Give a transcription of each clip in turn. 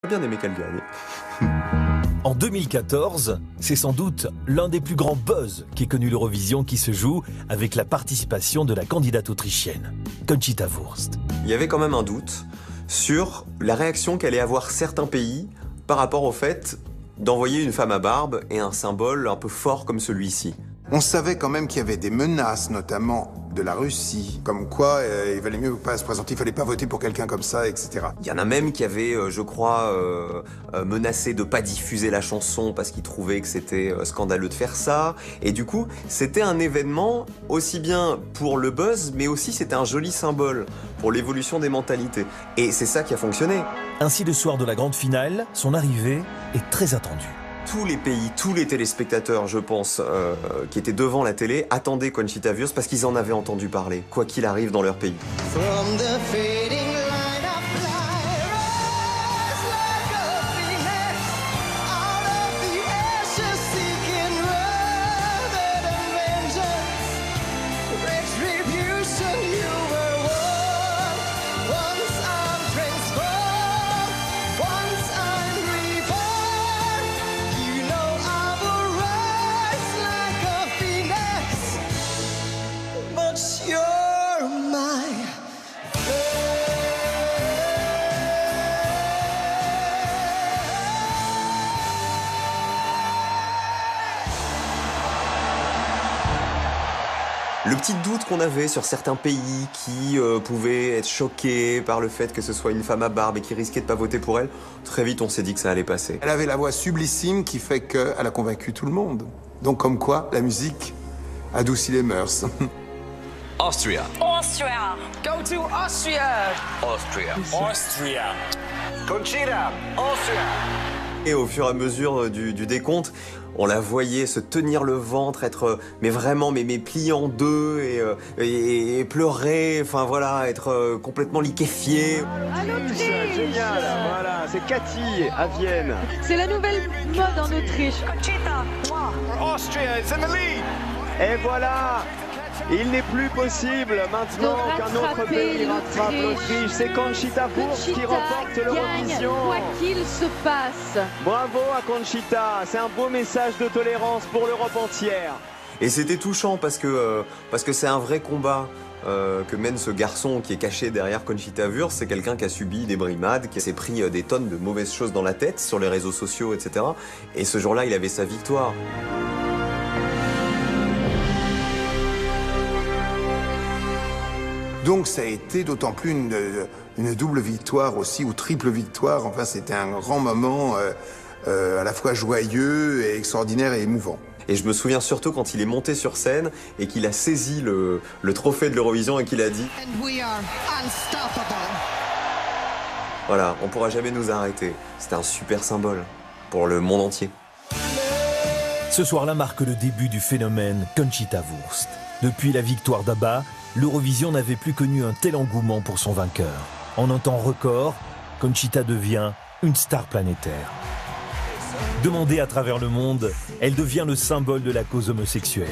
Bien aimé qu'elle gagne. En 2014, c'est sans doute l'un des plus grands buzz qu'ait connu l'Eurovision qui se joue avec la participation de la candidate autrichienne, Conchita Wurst. Il y avait quand même un doute sur la réaction qu'allaient avoir certains pays par rapport au fait d'envoyer une femme à barbe et un symbole un peu fort comme celui-ci. On savait quand même qu'il y avait des menaces, notamment de la Russie, comme quoi il valait mieux pas se présenter, il fallait pas voter pour quelqu'un comme ça, etc. Il y en a même qui avaient, je crois, menacé de pas diffuser la chanson parce qu'ils trouvaient que c'était scandaleux de faire ça. Et du coup, c'était un événement aussi bien pour le buzz, mais aussi c'était un joli symbole pour l'évolution des mentalités. Et c'est ça qui a fonctionné. Ainsi, le soir de la grande finale, son arrivée est très attendue. Tous les pays, tous les téléspectateurs, je pense, qui étaient devant la télé, attendaient Conchita Wurst parce qu'ils en avaient entendu parler, quoi qu'il arrive dans leur pays. Le petit doute qu'on avait sur certains pays qui pouvaient être choqués par le fait que ce soit une femme à barbe et qui risquaient de pas voter pour elle, très vite on s'est dit que ça allait passer. Elle avait la voix sublissime qui fait qu'elle a convaincu tout le monde. Donc comme quoi, la musique adoucit les mœurs. Austria. Austria. Go to Austria. Austria. Austria. Conchita. Austria. Et au fur et à mesure du décompte, on la voyait se tenir le ventre, être mais vraiment mais pliée en deux et pleurer, enfin voilà, être complètement liquéfiée. Génial, voilà, c'est Cathy à Vienne. C'est la nouvelle mode en Autriche. Conchita, moi. Austria is in the lead. Et voilà, il n'est plus possible maintenant qu'un autre pays rattrape l'Autriche. C'est Conchita Wurst qui remporte l'Eurovision. Quoi qu'il se passe. Bravo à Conchita, c'est un beau message de tolérance pour l'Europe entière. Et c'était touchant parce que c'est un vrai combat que mène ce garçon qui est caché derrière Conchita Wurst. C'est quelqu'un qui a subi des brimades, qui s'est pris des tonnes de mauvaises choses dans la tête sur les réseaux sociaux, etc. Et ce jour-là, il avait sa victoire. Donc ça a été d'autant plus une double victoire aussi, ou triple victoire. Enfin, c'était un grand moment à la fois joyeux et extraordinaire et émouvant. Et je me souviens surtout quand il est monté sur scène et qu'il a saisi le trophée de l'Eurovision et qu'il a dit « Voilà, on pourra jamais nous arrêter ». C'était un super symbole pour le monde entier. Ce soir-là marque le début du phénomène Conchita Wurst. Depuis la victoire d'ABBA, l'Eurovision n'avait plus connu un tel engouement pour son vainqueur. En un temps record, Conchita devient une star planétaire. Demandée à travers le monde, elle devient le symbole de la cause homosexuelle.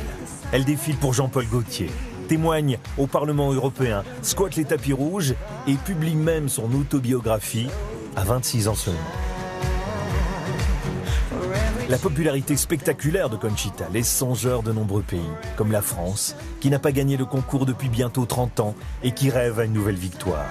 Elle défile pour Jean-Paul Gaultier, témoigne au Parlement européen, squatte les tapis rouges et publie même son autobiographie à 26 ans seulement. La popularité spectaculaire de Conchita laisse songeur de nombreux pays, comme la France, qui n'a pas gagné le concours depuis bientôt 30 ans et qui rêve à une nouvelle victoire.